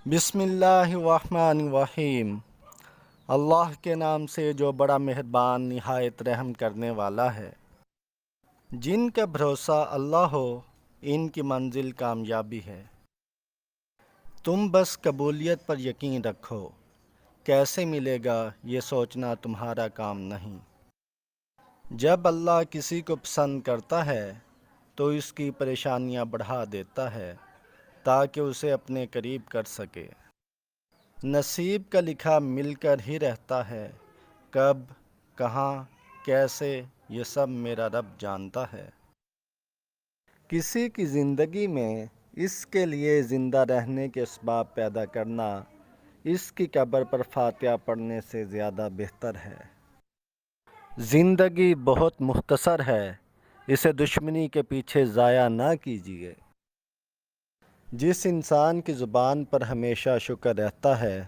بسم اللہ الرحمن الرحیم۔ اللہ کے نام سے جو بڑا مہربان نہایت رحم کرنے والا ہے۔ جن کا بھروسہ اللہ ہو ان کی منزل کامیابی ہے۔ تم بس قبولیت پر یقین رکھو، کیسے ملے گا یہ سوچنا تمہارا کام نہیں۔ جب اللہ کسی کو پسند کرتا ہے تو اس کی پریشانیاں بڑھا دیتا ہے تاکہ اسے اپنے قریب کر سکے۔ نصیب کا لکھا مل کر ہی رہتا ہے، کب، کہاں، کیسے، یہ سب میرا رب جانتا ہے۔ کسی کی زندگی میں اس کے لیے زندہ رہنے کے اسباب پیدا کرنا اس کی قبر پر فاتحہ پڑھنے سے زیادہ بہتر ہے۔ زندگی بہت مختصر ہے، اسے دشمنی کے پیچھے ضائع نہ کیجیے۔ جس انسان کی زبان پر ہمیشہ شکر رہتا ہے،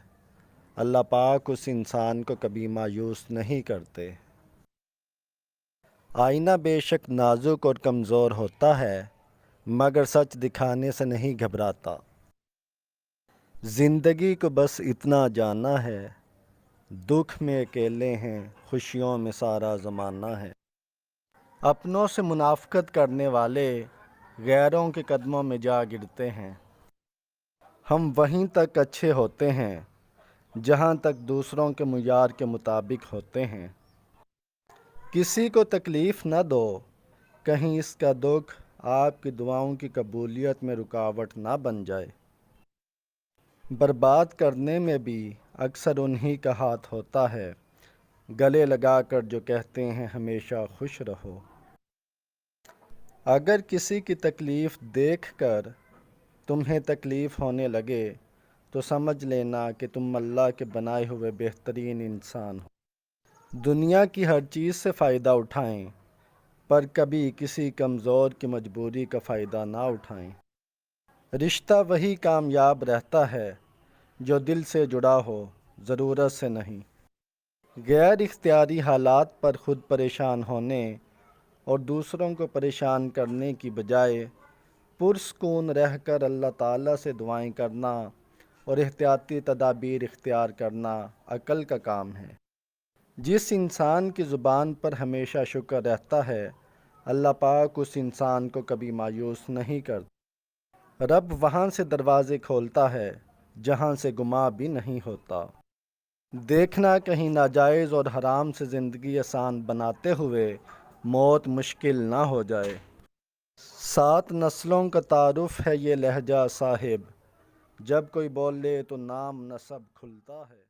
اللہ پاک اس انسان کو کبھی مایوس نہیں کرتے۔ آئینہ بے شک نازک اور کمزور ہوتا ہے مگر سچ دکھانے سے نہیں گھبراتا۔ زندگی کو بس اتنا جانا ہے، دکھ میں اکیلے ہیں، خوشیوں میں سارا زمانہ ہے۔ اپنوں سے منافقت کرنے والے غیروں کے قدموں میں جا گرتے ہیں۔ ہم وہیں تک اچھے ہوتے ہیں جہاں تک دوسروں کے معیار کے مطابق ہوتے ہیں۔ کسی کو تکلیف نہ دو، کہیں اس کا دکھ آپ کی دعاؤں کی قبولیت میں رکاوٹ نہ بن جائے۔ برباد کرنے میں بھی اکثر انہی کا ہاتھ ہوتا ہے، گلے لگا کر جو کہتے ہیں ہمیشہ خوش رہو۔ اگر کسی کی تکلیف دیکھ کر تمہیں تکلیف ہونے لگے تو سمجھ لینا کہ تم اللہ کے بنائے ہوئے بہترین انسان ہو۔ دنیا کی ہر چیز سے فائدہ اٹھائیں پر کبھی کسی کمزور کی مجبوری کا فائدہ نہ اٹھائیں۔ رشتہ وہی کامیاب رہتا ہے جو دل سے جڑا ہو، ضرورت سے نہیں۔ غیر اختیاری حالات پر خود پریشان ہونے اور دوسروں کو پریشان کرنے کی بجائے پرسکون رہ کر اللہ تعالیٰ سے دعائیں کرنا اور احتیاطی تدابیر اختیار کرنا عقل کا کام ہے۔ جس انسان کی زبان پر ہمیشہ شکر رہتا ہے، اللہ پاک اس انسان کو کبھی مایوس نہیں کرتا۔ رب وہاں سے دروازے کھولتا ہے جہاں سے گماں بھی نہیں ہوتا۔ دیکھنا کہیں ناجائز اور حرام سے زندگی آسان بناتے ہوئے موت مشکل نہ ہو جائے۔ 7 نسلوں کا تعارف ہے یہ لہجہ صاحب، جب کوئی بولے تو نام نسب کھلتا ہے۔